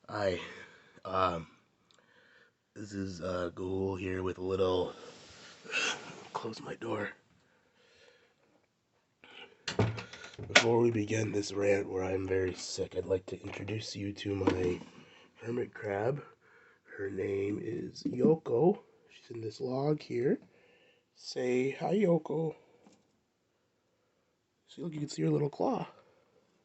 Hi, um, this is Ghoul here with a little. Close my door. Before we begin this rant where I'm very sick, I'd like to introduce you to my hermit crab. Her name is Yoko. She's in this log here. Say hi, Yoko. See, look, you can see her little claw.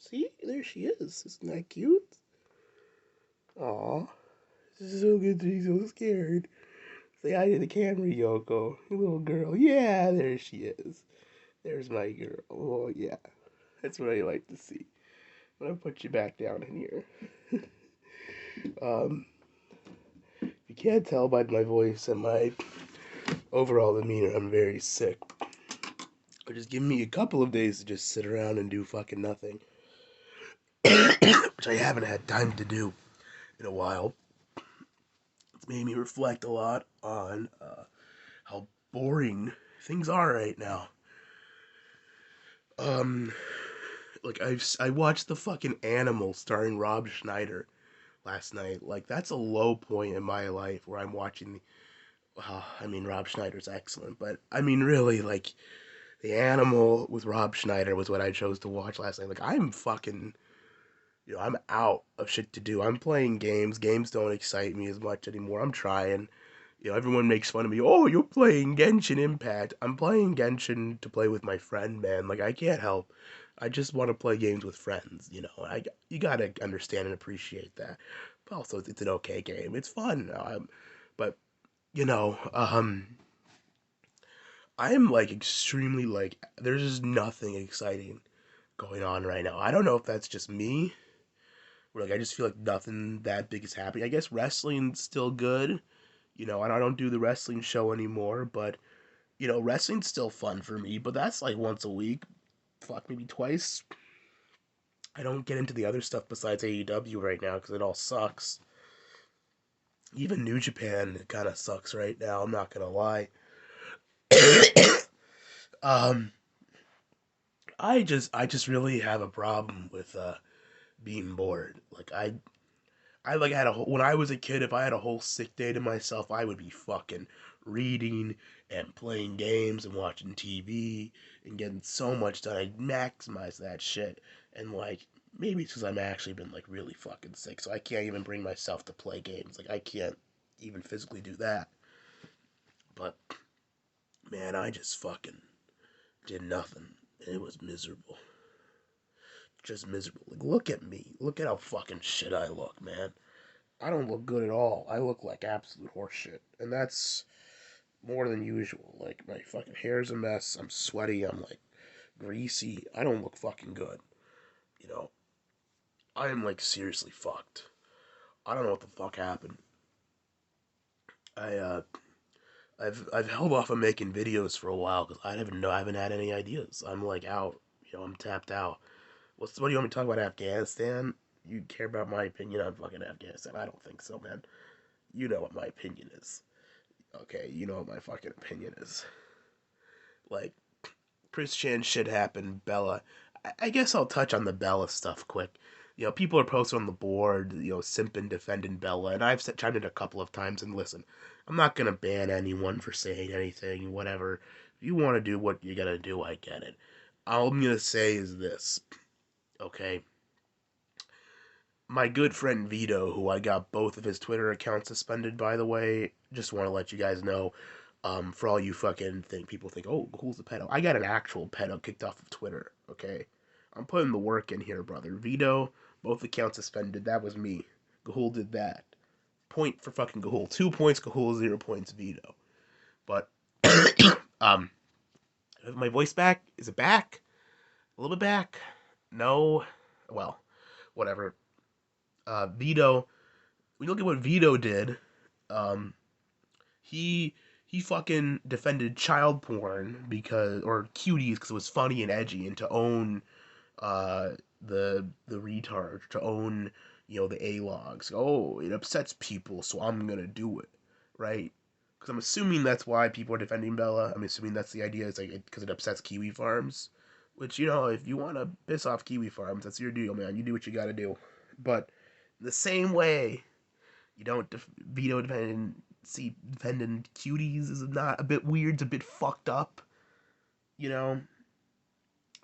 See, there she is. Isn't that cute? Aw, this is so good. She's so scared. Say hi to the camera, Yoko. You little girl. Yeah, there she is. There's my girl. Oh, yeah. That's what I like to see. I'm gonna put you back down in here. um, you can't tell by my voice and my overall demeanor, I'm very sick. But just give me a couple of days to just sit around and do fucking nothing. Which I haven't had time to do in a while. It's made me reflect a lot on how boring things are right now. Um, I watched the fucking Animal starring Rob Schneider last night. Like that's a low point in my life where I'm watching. I mean, Rob Schneider's excellent, but I mean, really, like the Animal with Rob Schneider was what I chose to watch last night. Like I'm fucking, I'm out of shit to do. I'm playing games. Games don't excite me as much anymore. I'm trying. Everyone makes fun of me. Oh, you're playing Genshin Impact. I'm playing Genshin to play with my friend, man. Like I can't help. I just want to play games with friends. You gotta understand and appreciate that. But also, it's an okay game. It's fun. But you know, I'm like extremely like. There's just nothing exciting going on right now. I don't know if that's just me. Or like I just feel like nothing that big is happening. I guess wrestling's still good. And I don't do the wrestling show anymore, but wrestling's still fun for me, but that's like once a week. Fuck, maybe twice. I don't get into the other stuff besides AEW right now because it all sucks. Even New Japan kind of sucks right now. I'm not gonna lie. um, I just really have a problem with being bored. Like I like had a whole, when I was a kid, if I had a whole sick day to myself, I would be fucking reading and playing games and watching TV and getting so much done. I'd maximize that shit. And like maybe it's because I'm actually been like really fucking sick, so I can't even bring myself to play games. Like I can't even physically do that. But man, I just fucking did nothing. And it was miserable. Just miserable. Like look at me. Look at how fucking shit I look, man. I don't look good at all. I look like absolute horseshit. And that's more than usual. Like, my fucking hair's a mess. I'm sweaty. I'm, like, greasy. I don't look fucking good. You know, I am, like, seriously fucked. I don't know what the fuck happened. I, uh, I've held off on making videos for a while because I haven't had any ideas. I'm, like, out. I'm tapped out. What do you want me to talk about Afghanistan? You care about my opinion on fucking Afghanistan? I don't think so, man. You know what my opinion is. Okay, you know what my fucking opinion is. Like, Chris Chan shit happened, Bella. I guess I'll touch on the Bella stuff quick. People are posting on the board, simping, defending Bella, and I've chimed in a couple of times, and listen, I'm not gonna ban anyone for saying anything, whatever. If you want to do what you gotta do, I get it. All I'm gonna say is this, okay? My good friend Vito, who I got both of his Twitter accounts suspended, by the way, just want to let you guys know, for all you fucking people think, oh, who's the pedo? I got an actual pedo kicked off of Twitter, okay? I'm putting the work in here, brother. Vito, both accounts suspended. That was me. Gahul did that. Point for fucking Gahul. 2 points Gahul, 0 points Vito. But, um, my voice back? Is it back? A little bit back? No? Well, whatever. Vito, when you look at what Vito did, um, he he fucking defended child porn because or cuties because it was funny and edgy, and to own uh the retard, to own the a logs. Oh, it upsets people, so I'm gonna do it, right? Because I'm assuming that's why people are defending Bella. I'm assuming that's the idea. It's like because it upsets kiwi farms, which if you want to piss off kiwi farms, that's your deal, man. You do what you gotta do. But The same way you don't veto defending cuties is not a bit weird, it's a bit fucked up, you know?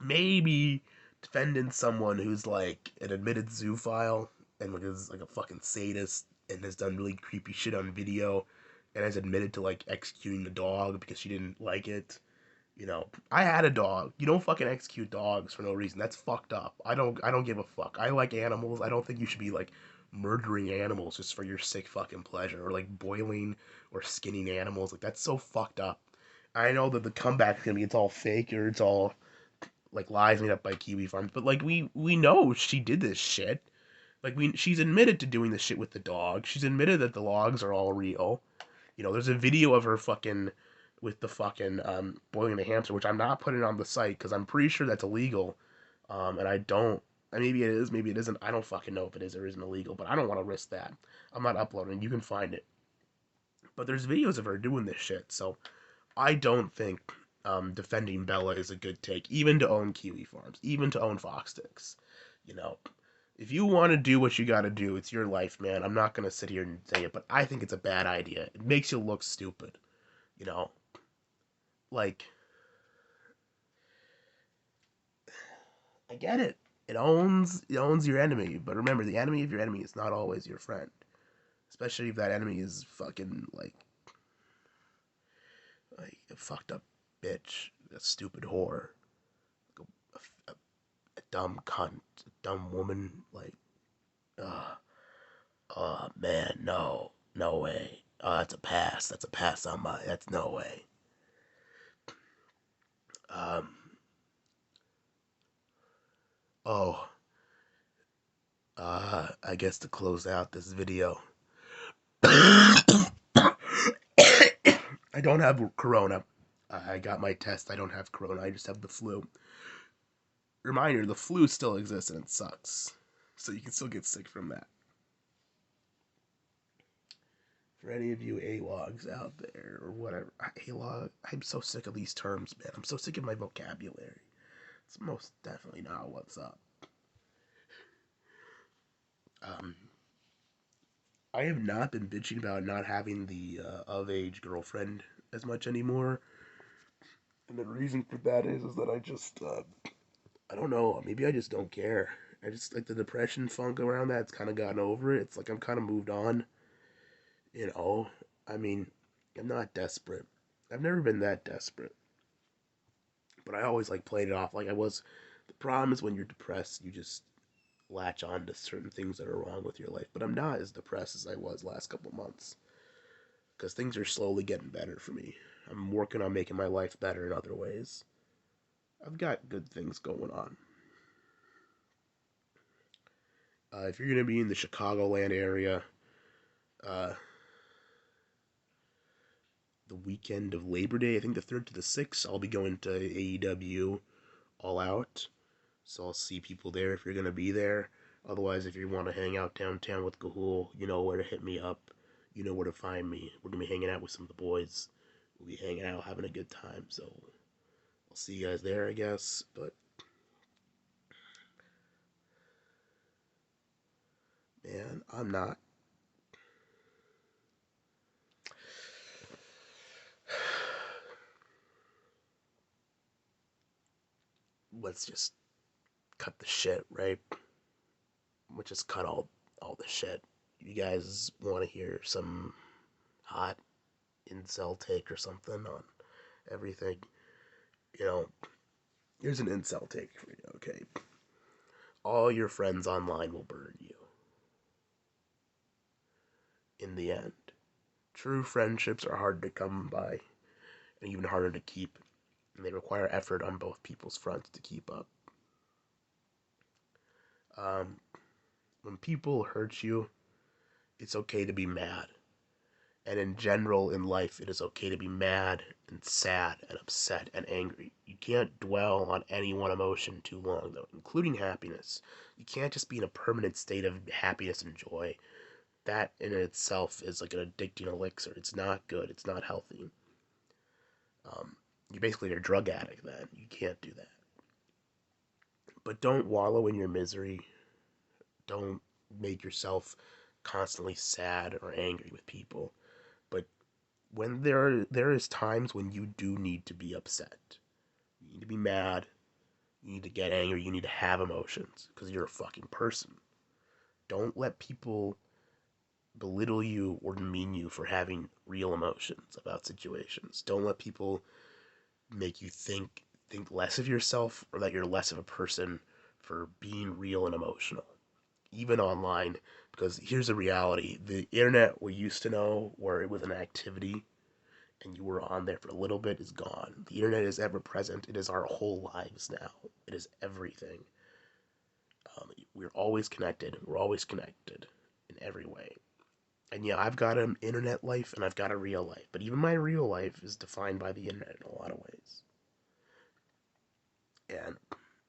Maybe defending someone who's like an admitted zoophile and like is like a fucking sadist and has done really creepy shit on video and has admitted to like executing the dog because she didn't like it. You know, I had a dog. You don't fucking execute dogs for no reason. That's fucked up. I don't give a fuck. I like animals. I don't think you should be like murdering animals just for your sick fucking pleasure or like boiling or skinning animals. Like that's so fucked up. I know that the comeback is gonna be it's all fake or it's all like lies made up by Kiwi Farms, but like we know she did this shit. Like she's admitted to doing this shit with the dog. She's admitted that the logs are all real. You know, there's a video of her fucking with the fucking boiling the hamster, which I'm not putting on the site because I'm pretty sure that's illegal. And I don't. Maybe it is, maybe it isn't. I don't fucking know if it is or isn't illegal, but I don't want to risk that. I'm not uploading. You can find it. But there's videos of her doing this shit, so I don't think defending Bella is a good take, even to own Kiwi Farms, even to own Fox Sticks. You know, if you want to do what you got to do, it's your life, man. I'm not going to sit here and say it, but I think it's a bad idea. It makes you look stupid. You know, like, I get it. It owns your enemy, but remember, the enemy of your enemy is not always your friend. Especially if that enemy is fucking like a fucked up bitch, a stupid whore, like a dumb cunt, a dumb woman. Like, uh, oh man, no, no way. Oh, that's a pass. That's a pass on my. That's no way. Um. Oh. I guess to close out this video, I don't have corona. I got my test. I don't have corona. I just have the flu. Reminder: the flu still exists and it sucks. So you can still get sick from that. For any of you A-logs out there or whatever, A-log. I'm so sick of these terms, man. I'm so sick of my vocabulary. It's most definitely not what's up. Um, I have not been bitching about not having the of-age girlfriend as much anymore. And the reason for that is that I just, I don't know, maybe I just don't care. I just, like, the depression funk around that, it's kind of gotten over it. It's like I'm kind of moved on, you know? I mean, I'm not desperate. I've never been that desperate. But I always, like, played it off like I was. The problem is when you're depressed, you just latch on to certain things that are wrong with your life. But I'm not as depressed as I was last couple months. Because things are slowly getting better for me. I'm working on making my life better in other ways. I've got good things going on. If you're going to be in the Chicagoland area, uh, the weekend of Labor Day, I think the 3rd to the 6th, I'll be going to AEW All Out. So I'll see people there if you're going to be there. Otherwise, if you want to hang out downtown with Gahul, you know where to hit me up. You know where to find me. We're going to be hanging out with some of the boys. We'll be hanging out, having a good time. So I'll see you guys there, I guess. But, man, I'm not. Let's just cut the shit, right? Let's just cut all the shit. You guys want to hear some hot incel take or something on everything? You know, here's an incel take for you, okay? All your friends online will burn you. In the end, true friendships are hard to come by and even harder to keep, and they require effort on both people's fronts to keep up. Um, when people hurt you, it's okay to be mad. And in general, in life, it is okay to be mad and sad and upset and angry. You can't dwell on any one emotion too long, though, including happiness. You can't just be in a permanent state of happiness and joy. That in itself is like an addicting elixir. It's not good. It's not healthy. You're basically a drug addict then. You can't do that. But don't wallow in your misery. Don't make yourself constantly sad or angry with people. But when there is times when you do need to be upset. You need to be mad. You need to get angry. You need to have emotions because you're a fucking person. Don't let people belittle you or demean you for having real emotions about situations. Don't let people make you think less of yourself or that you're less of a person for being real and emotional, even online. Because here's the reality: the internet we used to know, where it was an activity and you were on there for a little bit, is gone. The internet is ever present. It is our whole lives now. It is everything. We're always connected. We're always connected in every way. And yeah, I've got an internet life and I've got a real life. But even my real life is defined by the internet in a lot of ways. And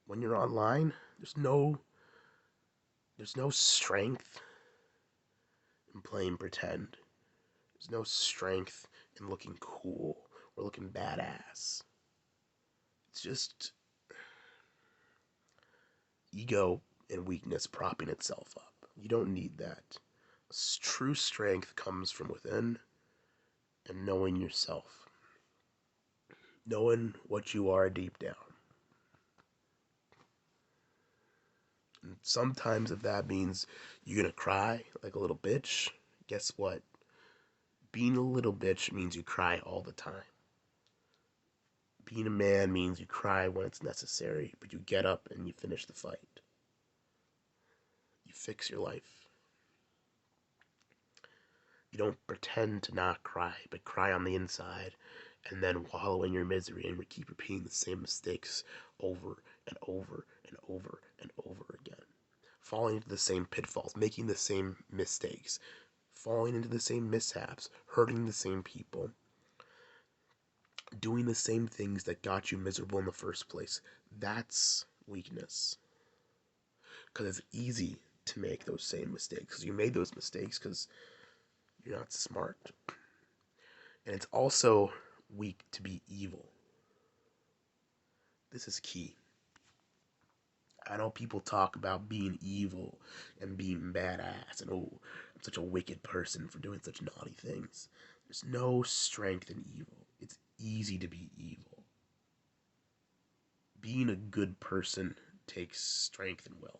when you're online, there's no strength in playing pretend. There's no strength in looking cool or looking badass. It's just ego and weakness propping itself up. You don't need that. True strength comes from within and knowing yourself, knowing what you are deep down. And sometimes, if that means you're gonna cry like a little bitch, guess what? Being a little bitch means you cry all the time. Being a man means you cry when it's necessary, but you get up and you finish the fight. You fix your life. You don't pretend to not cry, but cry on the inside and then wallow in your misery and keep repeating the same mistakes over and over and over and over again. Falling into the same pitfalls, making the same mistakes, falling into the same mishaps, hurting the same people, doing the same things that got you miserable in the first place. That's weakness. Because it's easy to make those same mistakes. Because you made those mistakes because you're not smart. And it's also weak to be evil. This is key. I know people talk about being evil and being badass and, oh, I'm such a wicked person for doing such naughty things. There's no strength in evil. It's easy to be evil. Being a good person takes strength and will.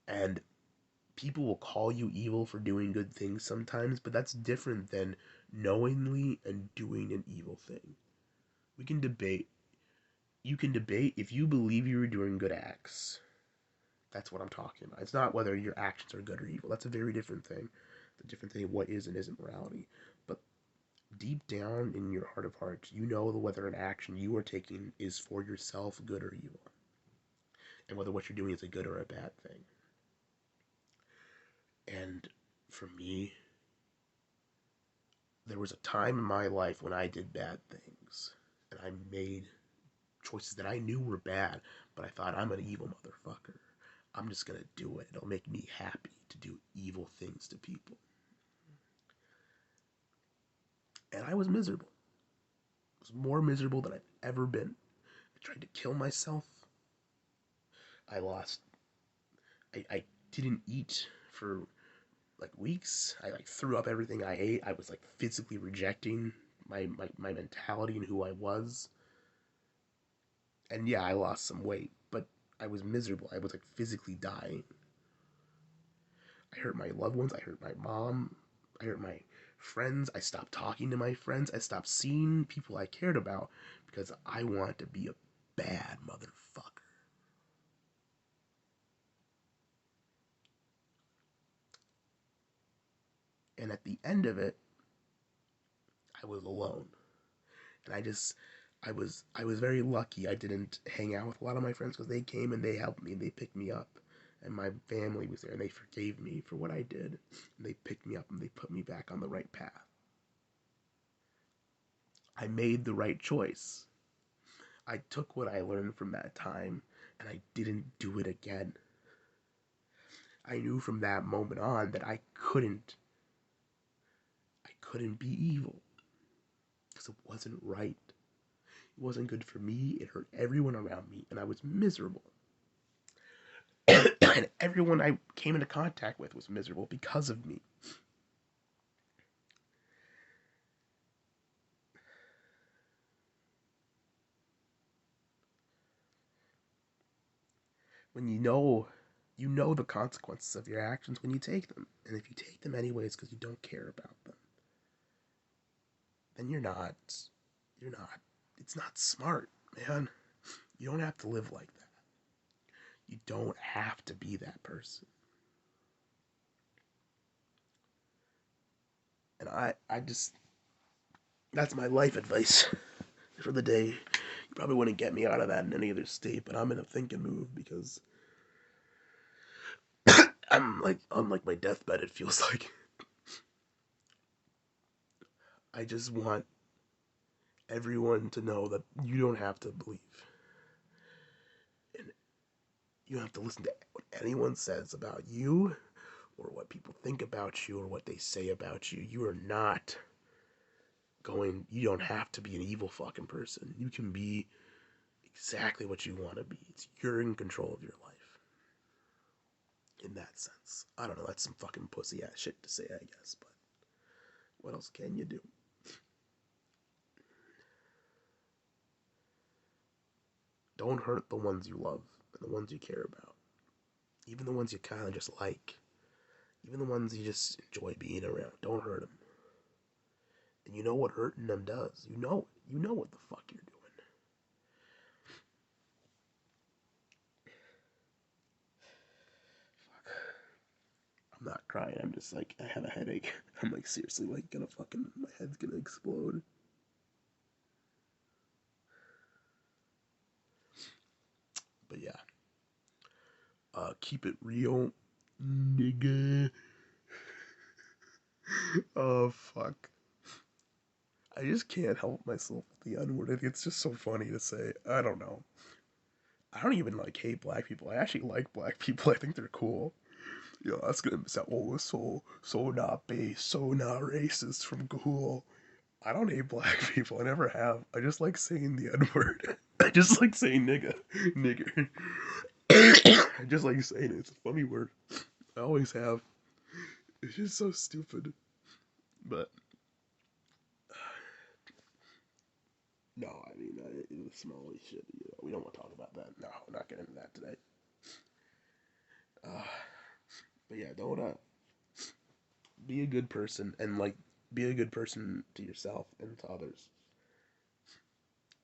And people will call you evil for doing good things sometimes, but that's different than knowingly and doing an evil thing. We can debate. You can debate if you believe you were doing good acts. That's what I'm talking about. It's not whether your actions are good or evil. That's a very different thing. It's a different thing of what is and isn't morality. But deep down in your heart of hearts, you know whether an action you are taking is for yourself, good or evil. And whether what you're doing is a good or a bad thing. And for me, there was a time in my life when I did bad things. And I made choices that I knew were bad, but I thought, I'm an evil motherfucker. I'm just gonna do it. It'll make me happy to do evil things to people. And I was miserable. I was more miserable than I've ever been. I tried to kill myself. I lost. I didn't eat for like weeks. I like threw up everything I ate. I was like physically rejecting my mentality and who I was. And yeah, I lost some weight, but I was miserable. I was like physically dying. I hurt my loved ones. I hurt my mom. I hurt my friends. I stopped talking to my friends. I stopped seeing people I cared about because I wanted to be a bad motherfucker. And at the end of it, I was alone. And I was very lucky I didn't hang out with a lot of my friends because they came and they helped me and they picked me up. And my family was there and they forgave me for what I did. And they picked me up and they put me back on the right path. I made the right choice. I took what I learned from that time and I didn't do it again. I knew from that moment on that I couldn't be evil because it wasn't right. It wasn't good for me. It hurt everyone around me and I was miserable. And everyone I came into contact with was miserable because of me. When you know the consequences of your actions when you take them. And if you take them anyways because you don't care about them, then you're not, it's not smart, man. You don't have to live like that. You don't have to be that person. And I just, that's my life advice for the day. You probably wouldn't get me out of that in any other state, but I'm in a thinking mood because I'm like on like my deathbed, it feels like. I just want everyone to know that you don't have to believe. And you don't have to listen to what anyone says about you or what people think about you or what they say about you. You are not you don't have to be an evil fucking person. You can be exactly what you want to be. You're in control of your life. In that sense. I don't know, that's some fucking pussy ass shit to say, I guess, but what else can you do? Don't hurt the ones you love and the ones you care about. Even the ones you kind of just like. Even the ones you just enjoy being around. Don't hurt them. And you know what hurting them does. You know it. You know what the fuck you're doing. Fuck. I'm not crying. I'm just like, I have a headache. I'm like, seriously, like, gonna fucking, my head's gonna explode. But yeah. Keep it real, nigga. Oh, fuck. I just can't help myself with the N word. It's just so funny to say. I don't know. I don't even like hate black people. I actually like black people. I think they're cool. You know, that's gonna sound so not base, so not racist from cool. I don't hate black people. I never have. I just like saying the N word. I just like saying nigger. I just like saying it. It's a funny word. I always have. It's just so stupid. But no, I mean, it was small shit. You know, we don't want to talk about that. No, we're not getting into that today. Uh, but yeah, don't be a good person and like be a good person to yourself and to others.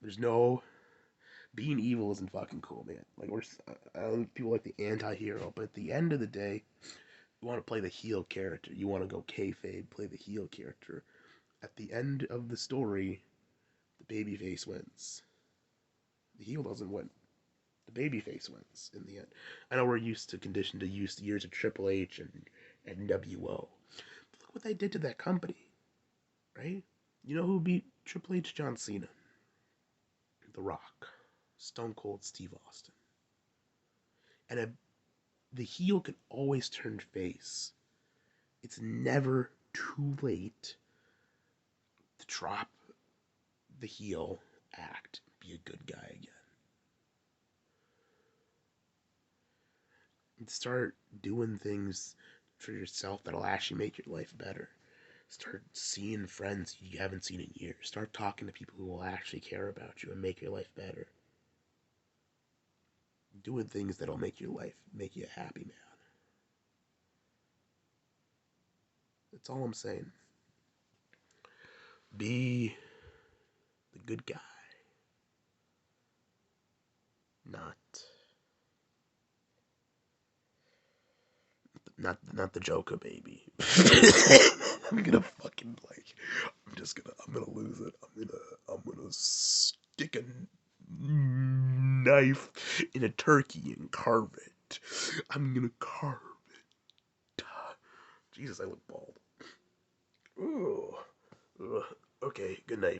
There's no being evil isn't fucking cool, man. Like I know people like the anti-hero, but at the end of the day, you want to play the heel character. You want to go kayfabe, play the heel character. At the end of the story, the babyface wins. The heel doesn't win. The babyface wins in the end. I know we're used to conditioned to use years of Triple H and NWO. But look what they did to that company, right? You know who beat Triple H? John Cena. The Rock. Stone Cold Steve Austin. And the heel can always turn face. It's never too late to drop the heel act and be a good guy again. And start doing things for yourself that'll actually make your life better. Start seeing friends you haven't seen in years. Start talking to people who will actually care about you and make your life better. Doing things that'll make your life, make you a happy man. That's all I'm saying. Be the good guy. Not not the Joker baby. I'm gonna fucking like I'm gonna lose it. I'm gonna stick a knife in a turkey and carve it. I'm gonna carve it. Jesus, I look bald. Ooh. Ugh. Okay, good night.